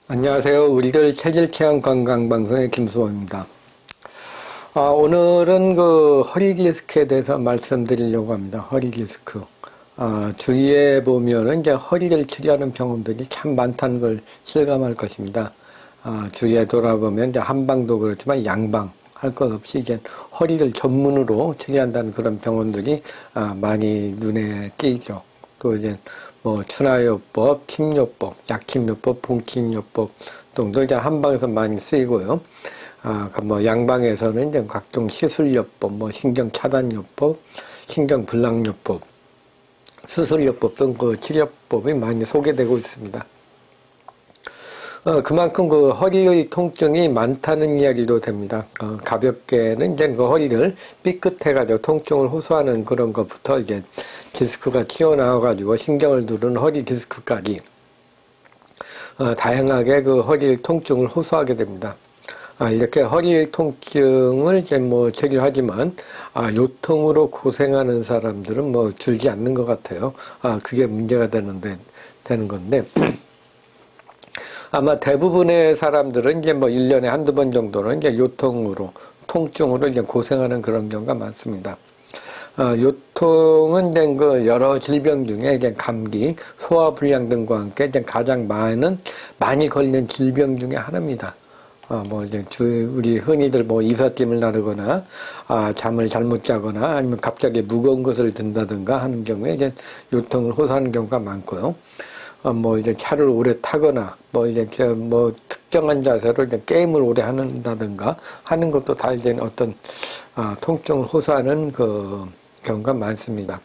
안녕하세요. 우리들 체질 체험 건강 방송의 김수호입니다. 오늘은 그 허리 디스크에 대해서 말씀드리려고 합니다. 허리 디스크. 주위에 보면은 이제 허리를 치료하는 병원들이 참 많다는 걸 실감할 것입니다. 주위에 돌아보면 이제 한방도 그렇지만 양방 할 것 없이 이제 허리를 전문으로 치료한다는 그런 병원들이 많이 눈에 띄죠. 또 이제 뭐 추나요법, 침요법, 약침요법, 봉침요법 등도 이제 한방에서 많이 쓰이고요. 뭐 양방에서는 이제 각종 시술요법, 뭐 신경차단요법, 신경불량요법, 수술요법 등 그 치료법이 많이 소개되고 있습니다. 그만큼 그 허리의 통증이 많다는 이야기도 됩니다. 가볍게는 이제 그 허리를 삐끗해가지고 통증을 호소하는 그런 것부터 이제 디스크가 튀어나와가지고 신경을 누르는 허리 디스크까지 다양하게 그 허리 통증을 호소하게 됩니다. 이렇게 허리 통증을 이제 뭐 치료하지만 요통으로 고생하는 사람들은 뭐 줄지 않는 것 같아요. 그게 문제가 되는 건데. 아마 대부분의 사람들은 이제 뭐 1년에 한두 번 정도는 이제 요통으로, 통증으로 이제 고생하는 그런 경우가 많습니다. 요통은 이제 그 여러 질병 중에 이제 감기, 소화불량 등과 함께 이제 가장 많이 걸리는 질병 중에 하나입니다. 뭐 이제 우리 흔히들 뭐 이삿짐을 나르거나, 잠을 잘못 자거나 아니면 갑자기 무거운 것을 든다든가 하는 경우에 이제 요통을 호소하는 경우가 많고요. 뭐 이제 차를 오래 타거나 뭐 이제 뭐 특정한 자세로 이제 게임을 오래 한다든가 하는 것도 다 이제 어떤 통증을 호소하는 그 경우가 많습니다.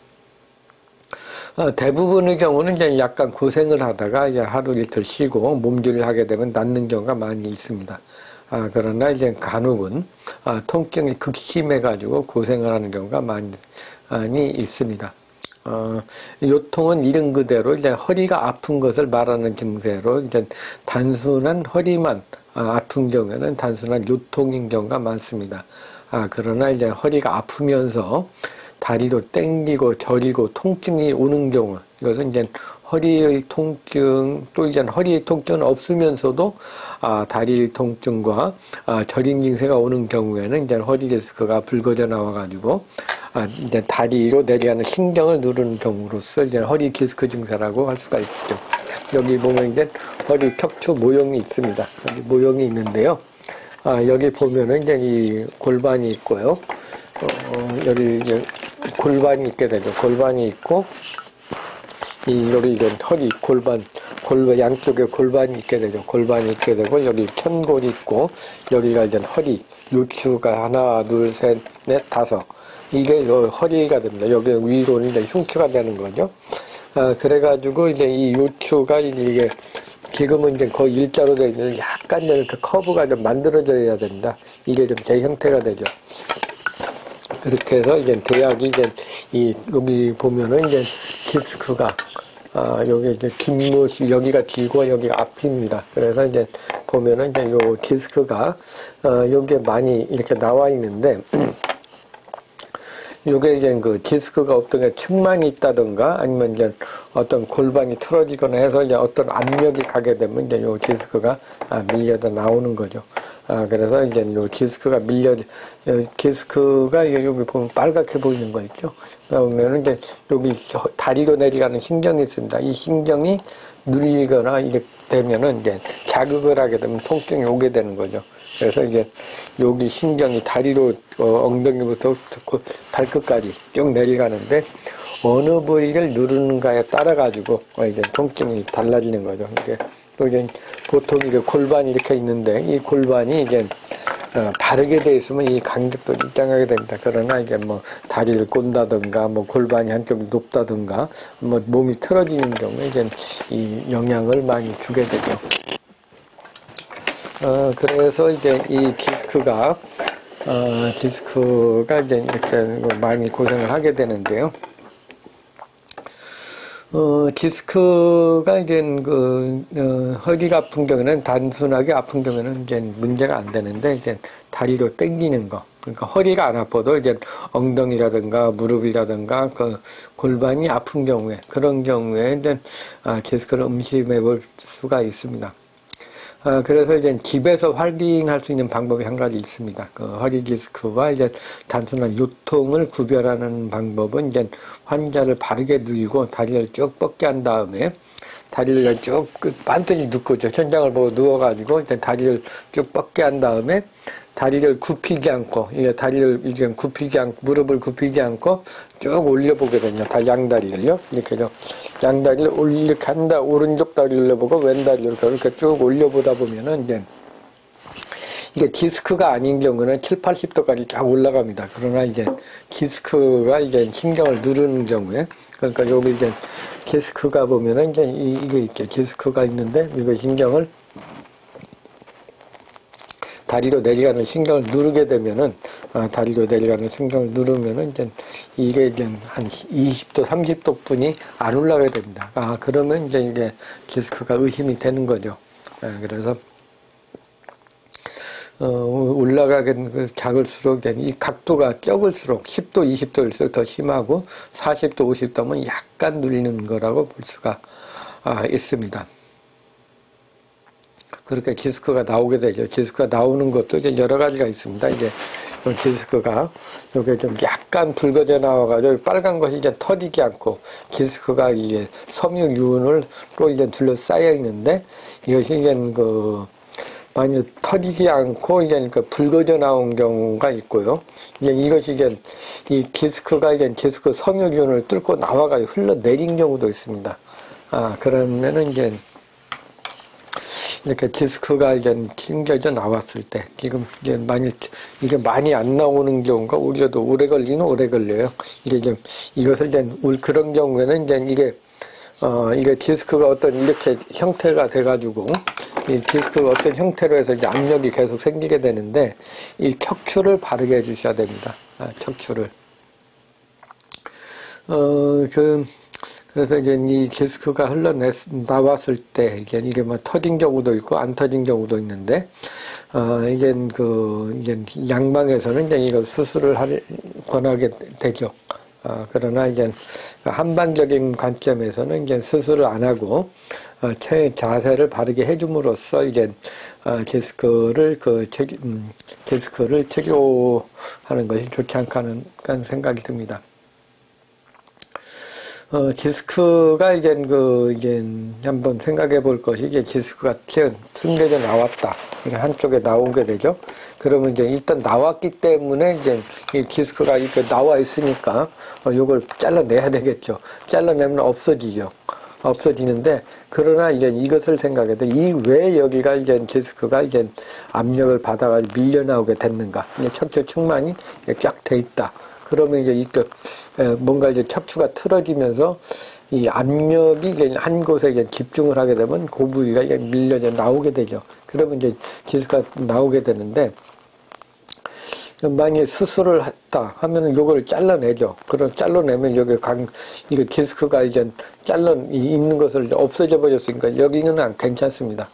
대부분의 경우는 이제 약간 고생을 하다가 이제 하루 이틀 쉬고 몸조리를 하게 되면 낫는 경우가 많이 있습니다. 그러나 이제 간혹은 통증이 극심해가지고 고생을 하는 경우가 많이 있습니다. 요통은 이름 그대로 이제 허리가 아픈 것을 말하는 증세로 이제 단순한 허리만 아픈 경우에는 단순한 요통인 경우가 많습니다. 그러나 이제 허리가 아프면서 다리도 땡기고 저리고 통증이 오는 경우, 이것은 이제 허리의 통증, 또 이제 허리의 통증은 없으면서도 다리 통증과 저린 증세가 오는 경우에는 이제 허리 디스크가 불거져 나와가지고 이제 다리로 내려가는 신경을 누르는 경우로서 이제 허리 디스크 증세라고 할 수가 있죠. 여기 보면 이제 허리 척추 모형이 있습니다. 여기 모형이 있는데요. 여기 보면은 이제 이 골반이 있고요. 여기 이제 골반이 있게 되죠. 골반이 있고, 여기 이제 허리, 골반 양쪽에 골반이 있게 되죠. 골반이 있게 되고, 여기 편골이 있고, 여기가 이제 허리, 요추가 하나, 둘, 셋, 넷, 다섯. 이게 허리가 됩니다. 여기 위로는 이제 흉추가 되는 거죠. 그래가지고 이제 이 요추가 이게 지금은 이제 거의 일자로 되어 있는데 약간 이렇게 커브가 좀 만들어져야 됩니다. 이게 좀 제 형태가 되죠. 그렇게 해서 이제 대약이 이제 여기 보면은 이제 디스크가 여기 이제 뒷모습 여기가 뒤고 여기가 앞입니다. 그래서 이제 보면은 이제 요 디스크가 여기에 많이 이렇게 나와 있는데 요게 이제 그 디스크가 어떤 게 층만이 있다든가 아니면 이제 어떤 골반이 틀어지거나 해서 이제 어떤 압력이 가게 되면 이제 요 디스크가 밀려서 나오는 거죠. 그래서 이제 요 디스크가 디스크가 여기 보면 빨갛게 보이는 거 있죠. 그러면은 이제 여기 다리로 내려가는 신경이 있습니다. 이 신경이 눌리거나 이게 되면은 이제 자극을 하게 되면 통증이 오게 되는 거죠. 그래서 이제 여기 신경이 다리로 엉덩이부터 발끝까지 쭉 내려가는데 어느 부위를 누르는가에 따라 가지고 이제 통증이 달라지는 거죠. 이게 또 이제 보통 이게 골반이 이렇게 있는데 이 골반이 이제 바르게 돼 있으면 이 간격도 일정하게 됩니다. 그러나 이게 뭐 다리를 꼰다든가 뭐 골반이 한쪽이 높다든가 뭐 몸이 틀어지는 경우에 이제 이 영향을 많이 주게 되죠. 그래서 이제 이 디스크가 이제 이렇게 많이 고생을 하게 되는데요. 디스크가 이제 허리가 아픈 경우에는 단순하게 아픈 경우에는 이제 문제가 안 되는데 이제 다리로 당기는 거. 그러니까 허리가 안 아파도 이제 엉덩이라든가 무릎이라든가 그 골반이 아픈 경우에 그런 경우에 이제 디스크를 의심해 볼 수가 있습니다. 그래서 이제 집에서 확인할 수 있는 방법이 한 가지 있습니다. 그 허리 디스크와 이제 단순한 요통을 구별하는 방법은 이제 환자를 바르게 누이고 다리를 쭉 뻗게 한 다음에 다리를 쭉 반드시 눕고 천장을 보고 누워가지고 일단 다리를 쭉 뻗게 한 다음에 다리를 굽히지 않고 이게 다리를 이제 굽히지 않고 무릎을 굽히지 않고 쭉 올려보게 되냐 양다리를요 이렇게요 양다리를 이렇게 한다 오른쪽 다리를 올려보고 왼 다리를 이렇게 쭉 올려보다 보면은 이제 이게 디스크가 아닌 경우는 7, 80도까지 쫙 올라갑니다. 그러나 이제 디스크가 이제 신경을 누르는 경우에 그러니까 여기 이제 디스크가 보면은 이제 이거 있게 디스크가 있는데 이거 신경을 다리로 내려가는 신경을 누르게 되면은 다리로 내려가는 신경을 누르면은 이제 이게 이제 한 20도, 30도 분이 안 올라가게 됩니다. 그러면 이제 이게 디스크가 의심이 되는 거죠. 그래서 올라가게 작을수록 이 각도가 적을수록 10도, 20도일수록 더 심하고 40도, 50도면 약간 눌리는 거라고 볼 수가 있습니다. 그렇게 디스크가 나오게 되죠. 디스크가 나오는 것도 이제 여러 가지가 있습니다. 이제 디스크가 요게 좀 약간 붉어져 나와가지고 빨간 것이 이제 터지지 않고 디스크가 이게 섬유균을 또 이제 둘러싸여 있는데 이것이 이제 많이 터지지 않고 이제 붉어져 나온 경우가 있고요. 이제 이것이 이제 이 디스크가 이제 디스크 섬유균을 뚫고 나와가지고 흘러내린 경우도 있습니다. 그러면은 이제 이렇게 디스크가 이제 튕겨져 나왔을 때, 지금 이제 이게 많이 안 나오는 경우가 오히려도 오래 걸려요. 이것을 이제, 그런 경우에는 이제 이게 디스크가 어떤 이렇게 형태가 돼가지고, 이 디스크가 어떤 형태로 해서 이제 압력이 계속 생기게 되는데, 이 척추를 바르게 해주셔야 됩니다. 척추를. 그래서 이제 이 디스크가 나왔을 때, 이게 뭐 터진 경우도 있고, 안 터진 경우도 있는데, 이제 양방에서는 이제 이거 수술을 권하게 되죠. 그러나 이제 한방적인 관점에서는 이제 수술을 안 하고, 자세를 바르게 해줌으로써 이제, 디스크를 치료하는 것이 좋지 않을까 하는 생각이 듭니다. 디스크가 이제 한번 생각해 볼 것이 이제 디스크가 튕겨져 나왔다. 한쪽에 나오게 되죠. 그러면 이제 일단 나왔기 때문에 이제 이 디스크가 이렇게 나와 있으니까 이걸 잘라내야 되겠죠. 잘라내면 없어지는데 그러나 이제 이것을 생각해 도 이 왜 여기가 이제 디스크가 이제 압력을 받아가지고 밀려나오게 됐는가. 이제 척추 측만이 쫙 돼 있다. 그러면 이제 뭔가 이제 척추가 틀어지면서 이 압력이 이제 한 곳에 이제 집중을 하게 되면 그 부위가 이제 밀려져 나오게 되죠. 그러면 이제 디스크가 나오게 되는데, 만약에 수술을 했다 하면은 요거를 잘라내죠. 그럼 잘라내면 이거 디스크가 이제 있는 것을 없어져 버렸으니까 여기는 괜찮습니다.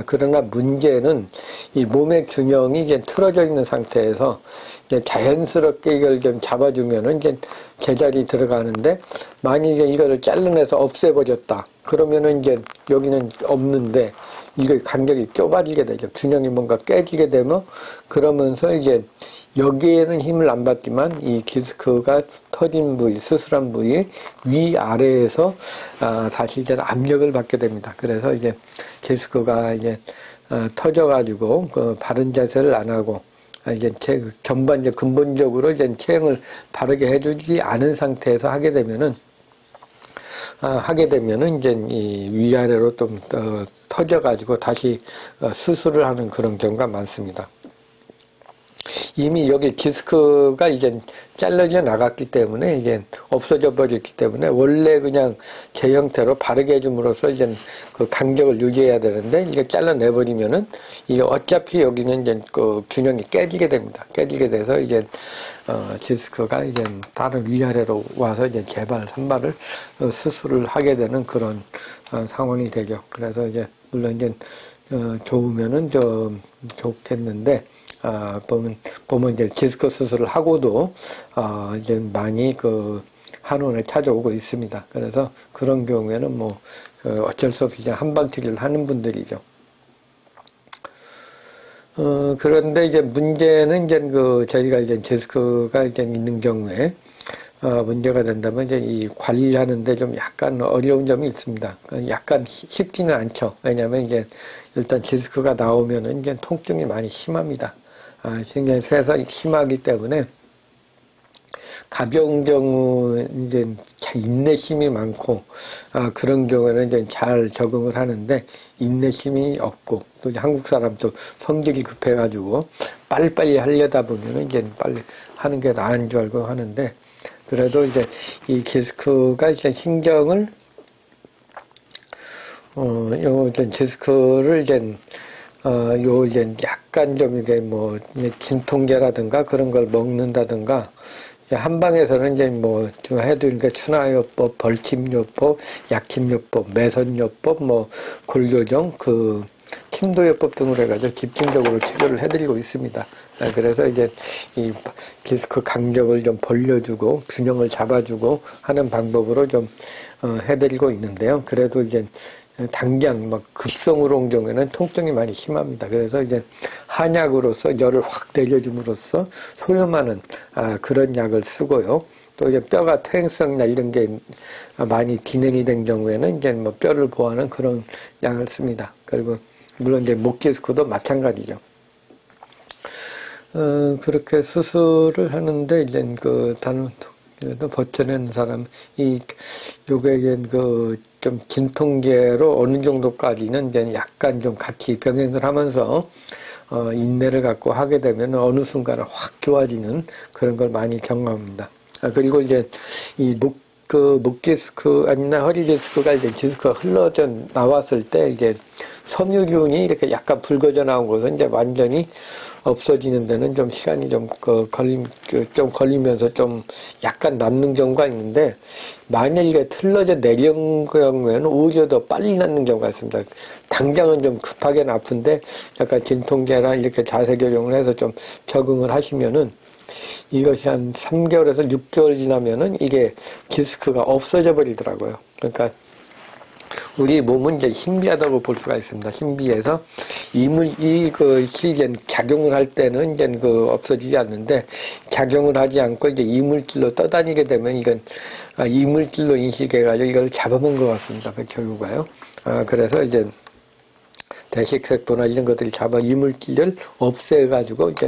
그러나 문제는 이 몸의 균형이 이제 틀어져 있는 상태에서 이제 자연스럽게 이걸 좀 잡아주면은 이제 제자리 들어가는데, 만약에 이거를 잘라내서 없애버렸다. 그러면은 이제 여기는 없는데, 이거 간격이 좁아지게 되죠. 균형이 뭔가 깨지게 되면, 그러면서 이제 여기에는 힘을 안 받지만 이 디스크가 터진 부위, 수술한 부위 위아래에서 다시 이제 압력을 받게 됩니다. 그래서 이제 디스크가 이제 터져가지고 바른 자세를 안 하고 이제 근본적으로 이제 체형을 바르게 해주지 않은 상태에서 하게 되면은 이제 이 위아래로 좀 터져가지고 다시 수술을 하는 그런 경우가 많습니다. 이미 여기 디스크가 이제 잘라져 나갔기 때문에 이제 없어져 버렸기 때문에 원래 그냥 제 형태로 바르게 해줌으로써 이제 그 간격을 유지해야 되는데 이게 잘라내버리면은 이게 어차피 여기는 이제 그 균형이 깨지게 됩니다. 깨지게 돼서 이제 디스크가 이제 다른 위아래로 와서 이제 재발, 산발을 수술을 하게 되는 그런 상황이 되죠. 그래서 이제 물론 이제 좋으면은 좋겠는데. 보면 이제 디스크 수술을 하고도, 이제 많이 한원에 찾아오고 있습니다. 그래서 그런 경우에는 어쩔 수 없이 그냥 한방치료를 하는 분들이죠. 그런데 이제 문제는 이제 저희가 이제 디스크가 이제 있는 경우에, 문제가 된다면 이제 이 관리하는데 좀 약간 어려운 점이 있습니다. 약간 쉽지는 않죠. 왜냐면 이제 일단 디스크가 나오면은 이제 통증이 많이 심합니다. 굉장히 세서 심하기 때문에 가벼운 경우 이제 인내심이 많고 그런 경우에는 이제 잘 적응을 하는데 인내심이 없고 또 이제 한국 사람도 성질이 급해가지고 빨리빨리 하려다 보면은 이제 빨리 하는 게 나은 줄 알고 하는데 그래도 이제 이 디스크가 이제 신경을 디스크를 이제 이제 약간 좀 이게 뭐 진통제라든가 그런 걸 먹는다든가 한방에서는 이제 뭐 좀 해도 이렇게 추나요법, 벌침요법, 약침요법, 매선요법, 뭐 골교정, 침도요법 등으로 해가지고 집중적으로 치료를 해드리고 있습니다. 그래서 이제 이 디스크 간격을 좀 벌려주고 균형을 잡아주고 하는 방법으로 좀 해드리고 있는데요. 그래도 이제 당장 막 급성으로 온 경우에는 통증이 많이 심합니다. 그래서 이제 한약으로서 열을 확 내려줌으로써 소염하는 그런 약을 쓰고요. 또 이제 뼈가 퇴행성이나 이런 게 많이 진행이 된 경우에는 이제 뭐 뼈를 보호하는 그런 약을 씁니다. 그리고 물론 이제 목 디스크도 마찬가지죠. 그렇게 수술을 하는데 이제 그래도 버텨낸 사람 요게 좀 진통제로 어느 정도까지는 이제 약간 좀 같이 병행을 하면서 인내를 갖고 하게 되면 어느 순간에 확 좋아지는 그런 걸 많이 경험합니다. 그리고 이제 목 디스크 아니나 허리 디스크가 이제 디스크가 흘러져 나왔을 때 이게 섬유균이 이렇게 약간 붉어져 나온 것은 이제 완전히 없어지는 데는 좀 시간이 좀 걸리면서 좀 약간 남는 경우가 있는데, 만약 이게 틀러져 내려온 경우에는 오히려 더 빨리 낫는 경우가 있습니다. 당장은 좀 급하게는 아픈데, 약간 진통제나 이렇게 자세 교정을 해서 좀 적응을 하시면은, 이것이 한 3개월에서 6개월 지나면은 이게 디스크가 없어져 버리더라고요. 그러니까, 우리 몸은 이제 신비하다고 볼 수가 있습니다. 신비해서 실제 작용을 할 때는 이제 없어지지 않는데 작용을 하지 않고 이제 이물질로 떠다니게 되면 이건 이물질로 인식해가지고 이걸 잡아먹은 것 같습니다. 그 결과요. 그래서 이제 대식세포나 이런 것들이 잡아 이물질을 없애가지고 이제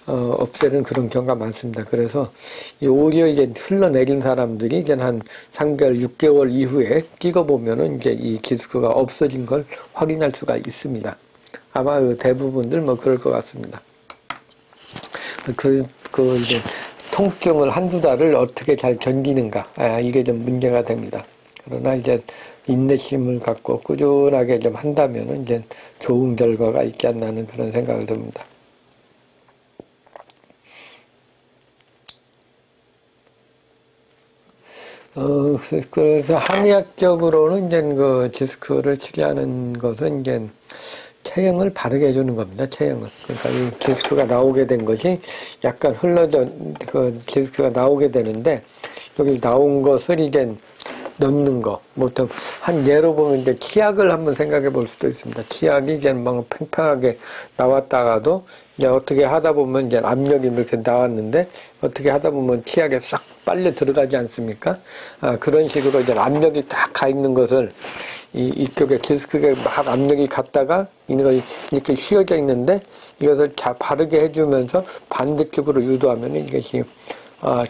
없애는 그런 경우가 많습니다. 그래서 오히려 이제 흘러내린 사람들이 이제 한 3개월, 6개월 이후에 찍어보면은 이제 이 디스크가 없어진 걸 확인할 수가 있습니다. 아마 대부분들 뭐 그럴 것 같습니다. 이제 통증을 한두 달을 어떻게 잘 견디는가, 이게 좀 문제가 됩니다. 그러나 이제 인내심을 갖고 꾸준하게 좀 한다면은 이제 좋은 결과가 있지 않나 하는 그런 생각을 듭니다. 그래서 한의학적으로는 이제 디스크를 치료하는 것은 이제 체형을 바르게 해주는 겁니다. 체형을. 그러니까 이 디스크가 나오게 된 것이 약간 디스크가 나오게 되는데, 여기 나온 것을 이제 넣는 거. 보통, 예로 보면 이제 치약을 한번 생각해 볼 수도 있습니다. 치약이 이제 막 팽팽하게 나왔다가도, 이제 어떻게 하다 보면 이제 압력이 이렇게 나왔는데, 어떻게 하다 보면 치약에 싹 빨려 들어가지 않습니까? 그런 식으로 이제 압력이 딱 가 있는 것을, 이쪽에 디스크에 막 압력이 갔다가, 이렇게 휘어져 있는데, 이것을 바르게 해주면서 반대쪽으로 유도하면 이것이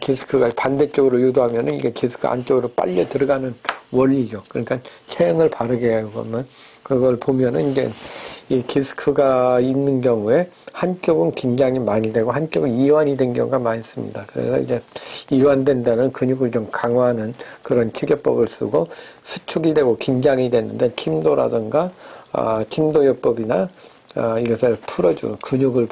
디스크가 반대쪽으로 유도하면은 이게 디스크 안쪽으로 빨려 들어가는 원리죠. 그러니까 체형을 바르게 하면 그걸 보면은 이제 이 디스크가 있는 경우에 한쪽은 긴장이 많이 되고 한쪽은 이완이 된 경우가 많습니다. 그래서 이제 이완된 데는 근육을 좀 강화하는 그런 치료법을 쓰고 수축이 되고 긴장이 됐는데 침도라든가 침도요법이나 이것을 풀어주는, 근육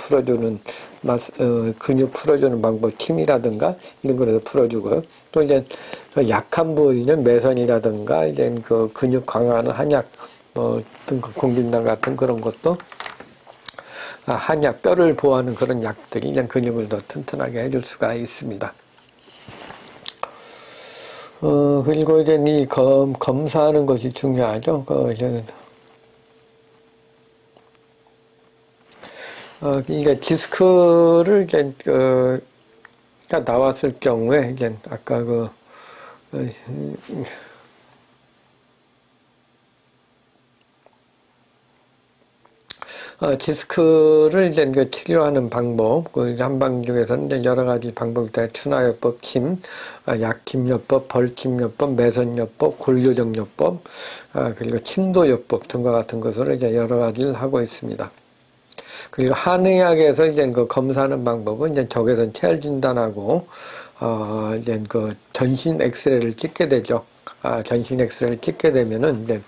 풀어주는 방법, 침이라든가, 이런 거에서 풀어주고요. 또 이제, 약한 부위는 매선이라든가, 이제 근육 강화하는 한약, 공진단 같은 그런 것도, 한약, 뼈를 보호하는 그런 약들이 이제 근육을 더 튼튼하게 해줄 수가 있습니다. 그리고 이제 검사하는 것이 중요하죠. 이게 디스크를 이제, 나왔을 경우에, 이제, 아까 디스크를 이제 치료하는 방법, 한방 중에서는 이제 여러 가지 방법이 있다. 추나요법, 침, 약침요법, 벌침요법, 매선요법, 골교정요법, 그리고 침도요법 등과 같은 것을 이제 여러 가지를 하고 있습니다. 그리고 한의학에서 이제 검사하는 방법은 이제 적외선 체열 진단하고, 이제 전신 엑스레이를 찍게 되죠. 전신 엑스레이를 찍게 되면은 이제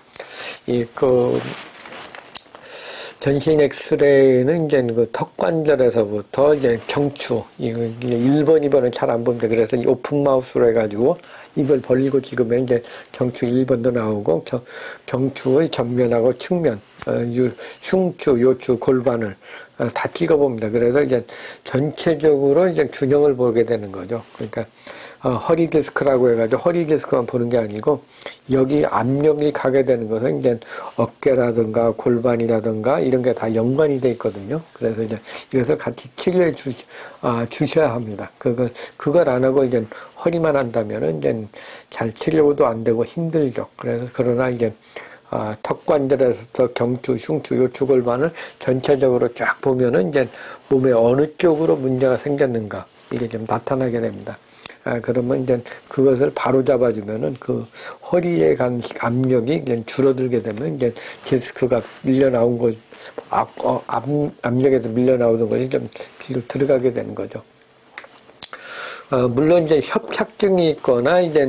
전신 엑스레이는 이제 턱관절에서부터 이제 경추, 이게 1번, 2번은 잘 안 봅니다. 그래서 이 오픈 마우스로 해가지고 입을 벌리고 찍으면 이제 경추 1번도 나오고, 경추의 전면하고 측면, 흉추, 요추, 골반을 다 찍어봅니다. 그래서 이제 전체적으로 이제 균형을 보게 되는 거죠. 그러니까, 허리 디스크라고 해가지고 허리 디스크만 보는 게 아니고, 여기 압력이 가게 되는 것은 이제 어깨라든가 골반이라든가 이런 게 다 연관이 돼 있거든요. 그래서 이제 이것을 같이 치료해 주셔야 합니다. 그걸 안 하고 이제 허리만 한다면은 이제 잘 치료도 안 되고 힘들죠. 그래서 그러나 이제 턱관절에서부터 경추, 흉추, 요추, 골반을 전체적으로 쫙 보면은 이제 몸에 어느 쪽으로 문제가 생겼는가 이게 좀 나타나게 됩니다. 그러면 이제 그것을 바로 잡아주면은 허리에 간 압력이 이제 줄어들게 되면 이제 디스크가 밀려나온 것, 압력에도 밀려나오는 것이 좀 뒤로 들어가게 되는 거죠. 물론 이제 협착증이 있거나 이제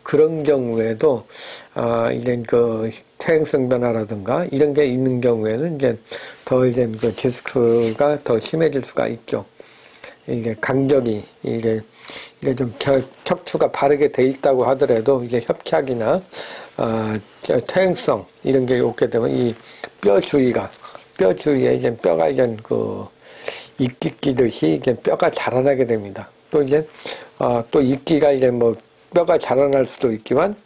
그런 경우에도 이제 퇴행성 변화라든가 이런 게 있는 경우에는 이제 더 이제 디스크가 더 심해질 수가 있죠. 이게 강적이 이게 좀 척추가 바르게 돼 있다고 하더라도 이제 협착이나 퇴행성 이런 게 오게 되면 이 뼈 주위에 이제 뼈가 이제 이끼 끼듯이 이제 뼈가 자라나게 됩니다. 또 이제 또 이끼가 이제 뭐 뼈가 자라날 수도 있지만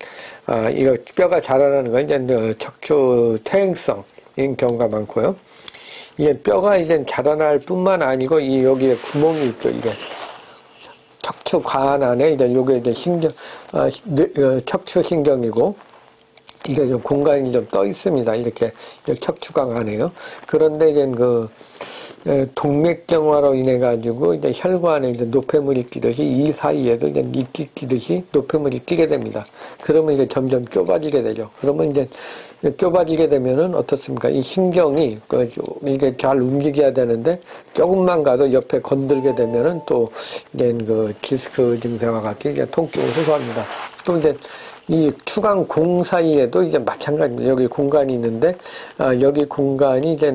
이거 뼈가 자라나는 건 이제 척추 퇴행성인 경우가 많고요. 이게 뼈가 이제 자라날 뿐만 아니고 여기에 구멍이 있죠. 이게 척추 관 안에 이제 요게 이제 척추 신경이고 이게 좀 공간이 좀 떠 있습니다. 이렇게 척추관 안에요. 그런데 이제 동맥경화로 인해 가지고 이제 혈관에 이제 노폐물이 끼듯이 이 사이에도 이제 이끼 끼듯이 노폐물이 끼게 됩니다. 그러면 이제 점점 좁아지게 되죠. 그러면 이제 좁아지게 되면은 어떻습니까? 이 신경이 이게 잘 움직여야 되는데 조금만 가도 옆에 건들게 되면은 또 이제 디스크 증세와 같이 이제 통증을 호소합니다. 또 이제 이 추간공 사이에도 이제 마찬가지입니다. 여기 공간이 있는데, 여기 공간이 이제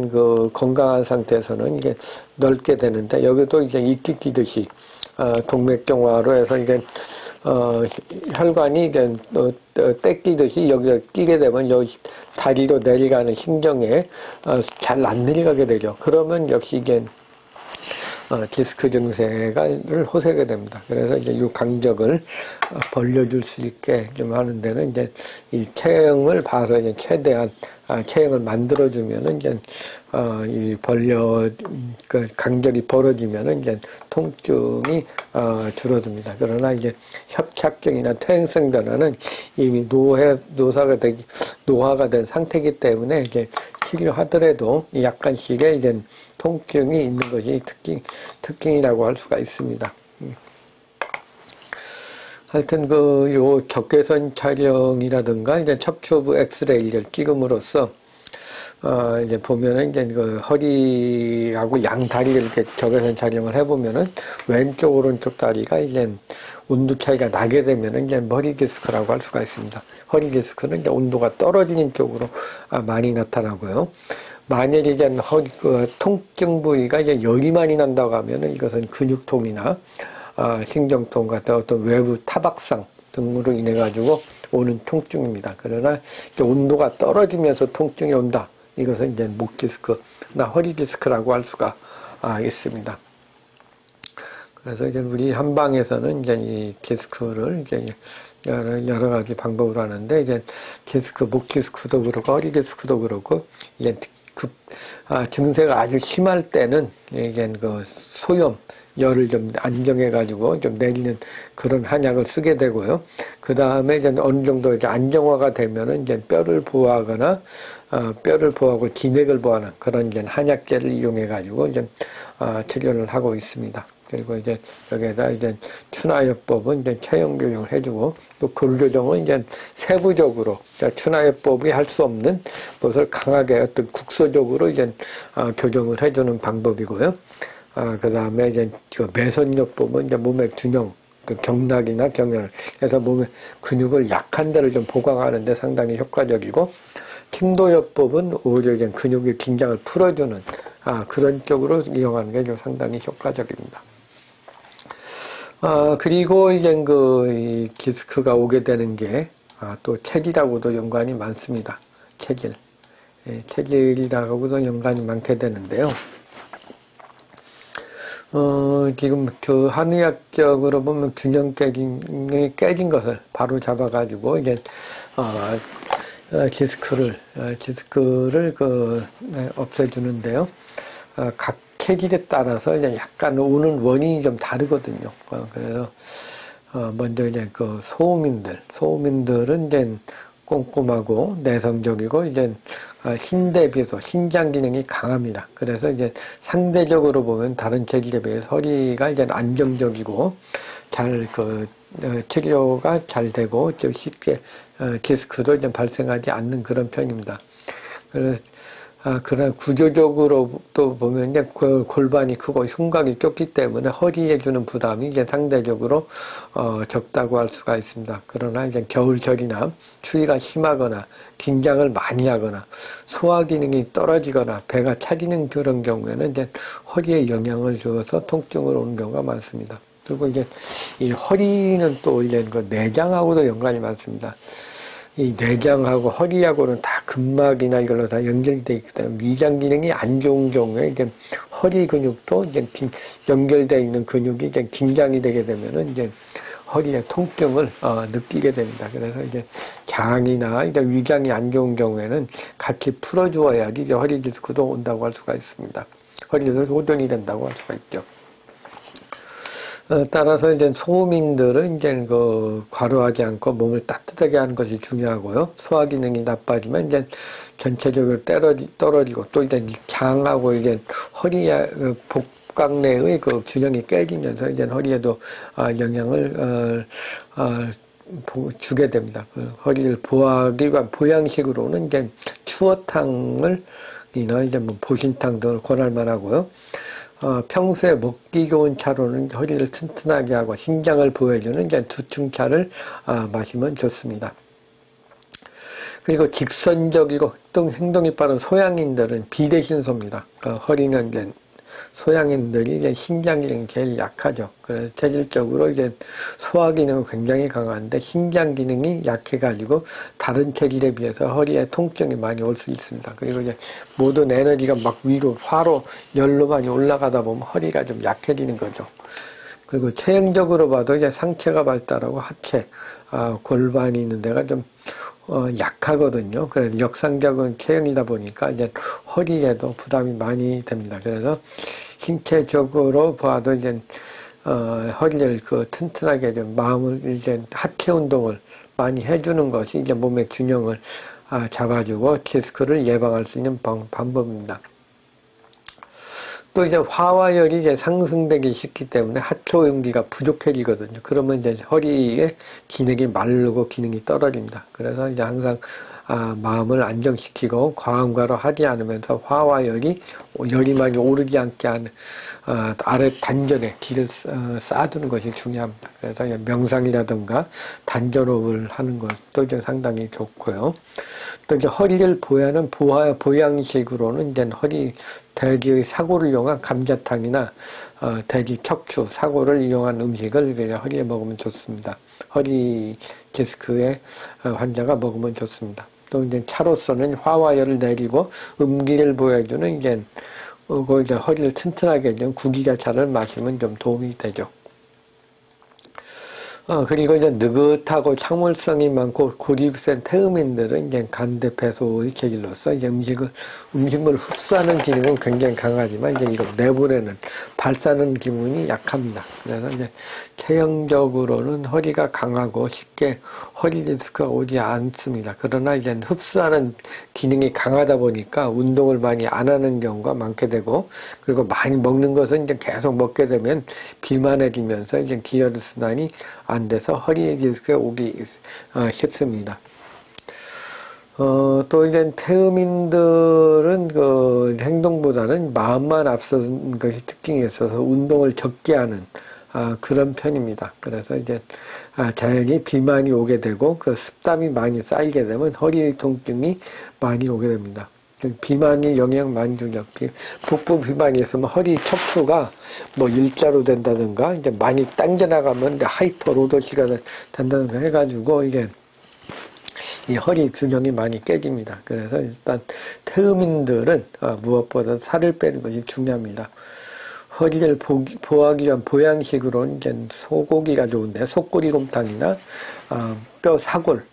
건강한 상태에서는 이게 넓게 되는데, 여기도 이제 이끼 끼듯이, 동맥경화로 해서 이게, 혈관이 이제 떼끼듯이 여기가 끼게 되면 여기 다리로 내려가는 신경에, 잘 안 내려가게 되죠. 그러면 역시 이게, 디스크 증세를 호소하게 됩니다. 그래서 이제 이 강적을 벌려줄 수 있게 좀 하는 데는 이제 이 체형을 봐서 이제 최대한 체형을 만들어주면은 이제 이 강적이 벌어지면은 이제 통증이 줄어듭니다. 그러나 이제 협착증이나 퇴행성 변화는 이미 노화가 된 상태이기 때문에 이제 치료하더라도 약간씩의 이제 통증이 있는 것이 특징이라고 할 수가 있습니다. 하여튼 요 적외선 촬영이라든가 이제 척추부 엑스레이를 찍음으로써 이제 보면은 이제 허리하고 양 다리를 이렇게 적외선 촬영을 해보면은 왼쪽 오른쪽 다리가 이제 온도 차이가 나게 되면은 이제 허리 디스크라고 할 수가 있습니다. 허리 디스크는 이제 온도가 떨어지는 쪽으로 많이 나타나고요. 만일 이제 통증 부위가 이제 열이 많이 난다고 하면은 이것은 근육통이나 신경통 같은 어떤 외부 타박상 등으로 인해 가지고 오는 통증입니다. 그러나 온도가 떨어지면서 통증이 온다. 이것은 이제 목 디스크나 허리 디스크라고 할 수가 있습니다. 그래서 이제 우리 한방에서는 이제 이 디스크를 이제 여러 가지 방법으로 하는데 이제 목 디스크도 그렇고 허리 디스크도 그렇고 이제 증세가 아주 심할 때는 이게 그 소염, 열을 좀 안정해가지고 좀 내리는 그런 한약을 쓰게 되고요. 그 다음에 이제 어느 정도 이제 안정화가 되면은 이제 뼈를 보호하거나, 뼈를 보호하고 진액을 보호하는 그런 이제 한약재를 이용해가지고 이제, 치료를 하고 있습니다. 그리고 이제 여기에다 이제 추나요법은 이제 체형 교정을 해주고 또 골교정은 이제 세부적으로 추나요법이 할 수 없는 것을 강하게 어떤 국소적으로 이제 교정을 해주는 방법이고요. 그 다음에 이제 그 매선요법은 이제 몸의 균형, 그 경락이나 경혈, 그래서 몸의 근육을 약한 데를 좀 보강하는데 상당히 효과적이고, 칭도요법은 오히려 이제 근육의 긴장을 풀어주는 그런 쪽으로 이용하는 게 좀 상당히 효과적입니다. 그리고 이제 이 디스크가 오게 되는 게, 또 체질하고도 연관이 많습니다. 체질. 예, 체질하고도 연관이 많게 되는데요. 지금 그 한의학적으로 보면 균형 깨짐이 깨진 것을 바로 잡아가지고, 이제, 디스크를 없애주는데요. 각 체질에 따라서 이제 약간 오는 원인이 좀 다르거든요. 그래서, 먼저 이제 그 소음인들은 이제 꼼꼼하고 내성적이고 이제 신대에 비해서 신장 기능이 강합니다. 그래서 이제 상대적으로 보면 다른 체질에 비해서 허리가 이제 안정적이고 잘 치료가 잘 되고 좀 쉽게 디스크도 이제 발생하지 않는 그런 편입니다. 그래서 그러나 구조적으로 또 보면 이제 골반이 크고 흉곽이 좁기 때문에 허리에 주는 부담이 이제 상대적으로 적다고 할 수가 있습니다. 그러나 이제 겨울철이나 추위가 심하거나 긴장을 많이 하거나 소화 기능이 떨어지거나 배가 차지는 그런 경우에는 이제 허리에 영향을 주어서 통증을 오는 경우가 많습니다. 그리고 이제 이 허리는 또 이제 그 내장하고도 연관이 많습니다. 이 내장하고 허리하고는 다 근막이나 이걸로 다 연결되어 있기 때문에 위장 기능이 안 좋은 경우에 이제 허리 근육도 이제 연결되어 있는 근육이 이제 긴장이 되게 되면은 이제 허리에 통증을 느끼게 됩니다. 그래서 이제 장이나 이제 위장이 안 좋은 경우에는 같이 풀어주어야지 이제 허리 디스크도 온다고 할 수가 있습니다. 허리도 호전이 된다고 할 수가 있죠. 따라서 이제 소음인들은 이제 과로하지 않고 몸을 따뜻하게 하는 것이 중요하고요. 소화 기능이 나빠지면 이제 전체적으로 떨어지고 또 이제 장하고 이제 복각 내의 그 균형이 깨지면서 이제 허리에도 영향을 주게 됩니다. 허리를 보호하기 위한 보양식으로는 이제 추어탕을 이제 뭐 보신탕 등을 권할 만하고요. 평소에 먹기 좋은 차로는 허리를 튼튼하게 하고 신장을 보호해주는 이제 두충차를 마시면 좋습니다. 그리고 직선적이고 행동이 빠른 소양인들은 비대신소입니다. 허리는 이제 소양인들이 이제 신장 기능이 제일 약하죠. 그래서 체질적으로 이제 소화 기능은 굉장히 강한데 신장 기능이 약해가지고 다른 체질에 비해서 허리에 통증이 많이 올 수 있습니다. 그리고 이제 모든 에너지가 막 위로 화로 열로 많이 올라가다 보면 허리가 좀 약해지는 거죠. 그리고 체형적으로 봐도 이제 상체가 발달하고 하체, 골반이 있는 데가 좀 약하거든요. 그래서 역상적인 체형이다 보니까 이제 허리에도 부담이 많이 됩니다. 그래서 신체적으로 봐도 이제 허리를 튼튼하게 좀 마음을 이제 하체 운동을 많이 해주는 것이 이제 몸의 균형을 잡아주고 디스크를 예방할 수 있는 방법입니다. 또 이제 화와열이 이제 상승되기 쉽기 때문에 하초용기가 부족해지거든요. 그러면 이제 허리의 기능이 마르고 기능이 떨어집니다. 그래서 이제 항상 마음을 안정시키고 과음과로 하지 않으면서 화와열이 열이 많이 오르지 않게 하는 아래 단전에 기를 쌓아두는 것이 중요합니다. 그래서 명상이라든가 단전호흡을 하는 것도 이제 상당히 좋고요. 또 이제 허리를 보호하는 보양식으로는 이제 돼지의 사고를 이용한 감자탕이나 돼지 척추, 사고를 이용한 음식을 허리에 먹으면 좋습니다. 허리 디스크의 환자가 먹으면 좋습니다. 또 이제 차로서는 화와열을 내리고 음기를 보여주는 이제 허리를 튼튼하게 해주는 구기자차를 마시면 좀 도움이 되죠. 그리고 이제 느긋하고 착물성이 많고 고집이 센 태음인들은 이제 간대 배소의 계기로서 이제 음식물 흡수하는 기능은 굉장히 강하지만 이제 이거 내보내는 발사하는 기능이 약합니다. 그래서 이제 체형적으로는 허리가 강하고 쉽게 허리 디스크가 오지 않습니다. 그러나 이제 흡수하는 기능이 강하다 보니까 운동을 많이 안 하는 경우가 많게 되고, 그리고 많이 먹는 것은 이제 계속 먹게 되면 비만해지면서 이제 기혈순환이 안 돼서 허리 디스크가 오기 쉽습니다. 또 이제 태음인들은 그 행동보다는 마음만 앞서는 것이 특징이 있어서 운동을 적게 하는 그런 편입니다. 그래서 이제 자연히 비만이 오게 되고 그 습담이 많이 쌓이게 되면 허리 통증이 많이 오게 됩니다. 비만이 영향 많이 주죠. 복부 비만이 있으면 허리 척추가 뭐 일자로 된다든가 이제 많이 당겨 나가면 하이퍼로도시가 된다든가 해가지고 이게 이 허리 균형이 많이 깨집니다. 그래서 일단 태음인들은 무엇보다 살을 빼는 것이 중요합니다. 허리를 보호하기 위한 보양식으로는 이제 소고기가 좋은데 속꼬리곰탕이나 뼈 사골,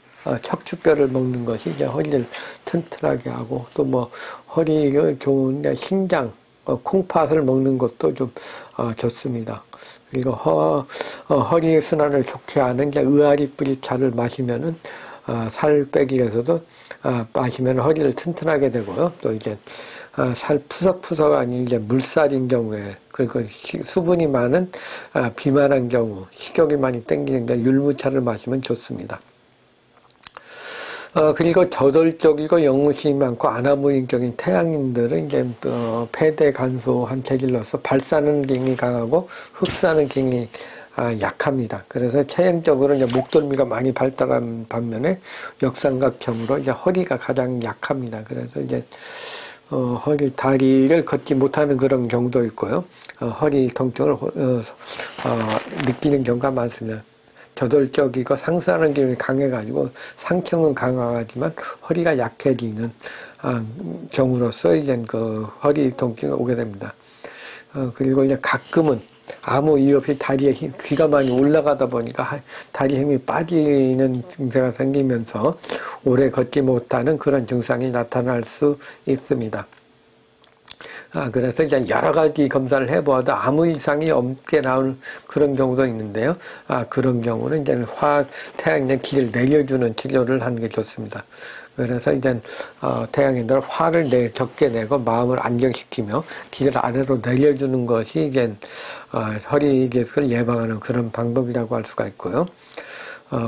척추뼈를 먹는 것이 이제 허리를 튼튼하게 하고, 또 뭐 허리가 좋은 신장, 콩팥을 먹는 것도 좀 좋습니다. 그리고 허리 순환을 좋게 하는 이제 의아리 뿌리 차를 마시면은 살 빼기 위해서도 마시면 허리를 튼튼하게 되고요. 또 이제 살 푸석푸석 아닌 이제 물살인 경우에, 그리고 수분이 많은 비만한 경우, 식욕이 많이 땡기는 게 율무차를 마시면 좋습니다. 그리고 저돌적이고 영무심이 많고 아나무인적인 태양인들은 이제 폐대 간소한 체질로서 발사하는 기능이 강하고 흡수하는 기능이 약합니다. 그래서 체형적으로 이제 목덜미가 많이 발달한 반면에 역삼각형으로 이제 허리가 가장 약합니다. 그래서 이제 허리 다리를 걷지 못하는 그런 경우도 있고요. 허리 통증을 느끼는 경우가 많습니다. 저돌적이고 상수하는 기능이 강해가지고 상체는 강하지만 허리가 약해지는 경우로서 이제 그 허리 통증이 오게 됩니다. 그리고 이제 가끔은 아무 이유 없이 다리에 귀가 많이 올라가다 보니까 다리 힘이 빠지는 증세가 생기면서 오래 걷지 못하는 그런 증상이 나타날 수 있습니다. 그래서 이제 여러 가지 검사를 해보아도 아무 이상이 없게 나오는 그런 경우도 있는데요. 그런 경우는 이제 태양의 기를 내려주는 치료를 하는 게 좋습니다. 그래서 이제 태양인들 화를 적게 내고 마음을 안정시키며 기를 아래로 내려주는 것이 이제 허리 디스크를 예방하는 그런 방법이라고 할 수가 있고요.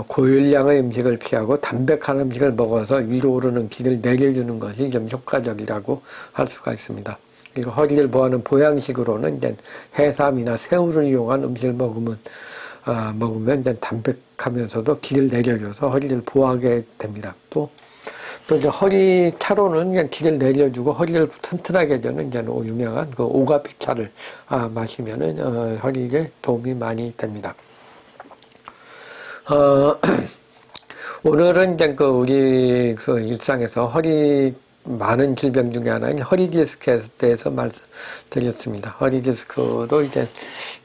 고열량의 음식을 피하고 담백한 음식을 먹어서 위로 오르는 기를 내려주는 것이 좀 효과적이라고 할 수가 있습니다. 그리고 허리를 보호하는 보양식으로는 이제 해삼이나 새우를 이용한 음식을 먹으면 이제 담백하면서도 기를 내려줘서 허리를 보호하게 됩니다. 또 이제 허리 차로는 그냥 기를 내려주고 허리를 튼튼하게 해주는 이제 유명한 그 오가피 차를 마시면은 허리에 도움이 많이 됩니다. 오늘은 이제 우리 일상에서 많은 질병 중에 하나인 허리 디스크에 대해서 말씀드렸습니다. 허리 디스크도 이제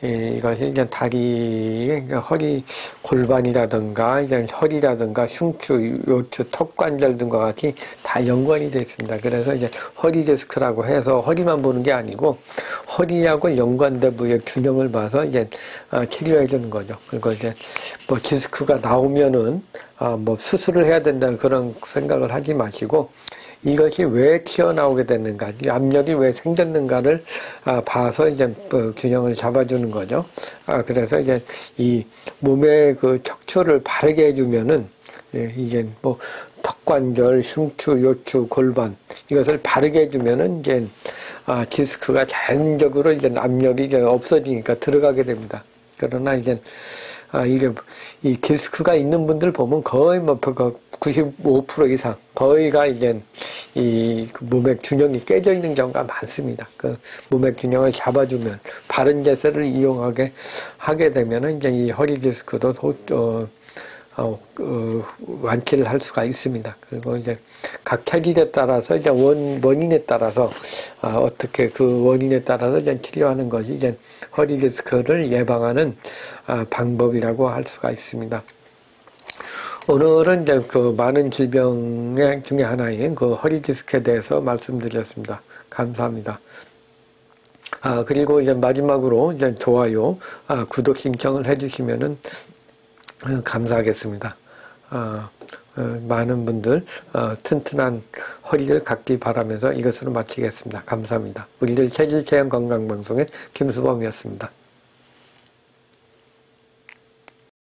이것이 이제 다리, 허리 골반이라든가 이제 허리라든가 흉추, 요추, 턱관절 등과 같이 다 연관이 되어 있습니다. 그래서 이제 허리 디스크라고 해서 허리만 보는 게 아니고 허리하고 연관된 부위의 균형을 봐서 이제 치료해 주는 거죠. 그리고 이제 뭐 디스크가 나오면은 뭐 수술을 해야 된다는 그런 생각을 하지 마시고, 이것이 왜 튀어나오게 됐는가, 이 압력이 왜 생겼는가를 봐서 이제 균형을 잡아주는 거죠. 그래서 이제 이 몸의 그 척추를 바르게 해주면은 이제 뭐 턱관절, 흉추, 요추, 골반 이것을 바르게 해주면은 이제 디스크가 자연적으로 이제 압력이 이제 없어지니까 들어가게 됩니다. 그러나 이제 이게 이 디스크가 있는 분들 보면 거의 뭐 95% 이상 거의가 이제 이 몸의 균형이 깨져 있는 경우가 많습니다. 그 몸의 균형을 잡아주면 바른 자세를 이용하게 하게 되면은 이제 이 허리 디스크도 완치를 할 수가 있습니다. 그리고 이제 각 체질에 따라서 이제 원인에 따라서 어떻게 그 원인에 따라서 이제 치료하는 것이 이제 허리 디스크를 예방하는 방법이라고 할 수가 있습니다. 오늘은 이제 그 많은 질병 중에 하나인 그 허리 디스크에 대해서 말씀드렸습니다. 감사합니다. 그리고 이제 마지막으로 이제 좋아요, 구독 신청을 해주시면은 감사하겠습니다. 많은 분들 튼튼한 허리를 갖기 바라면서 이것으로 마치겠습니다. 감사합니다. 우리들 체질체험 건강방송의 김수범이었습니다.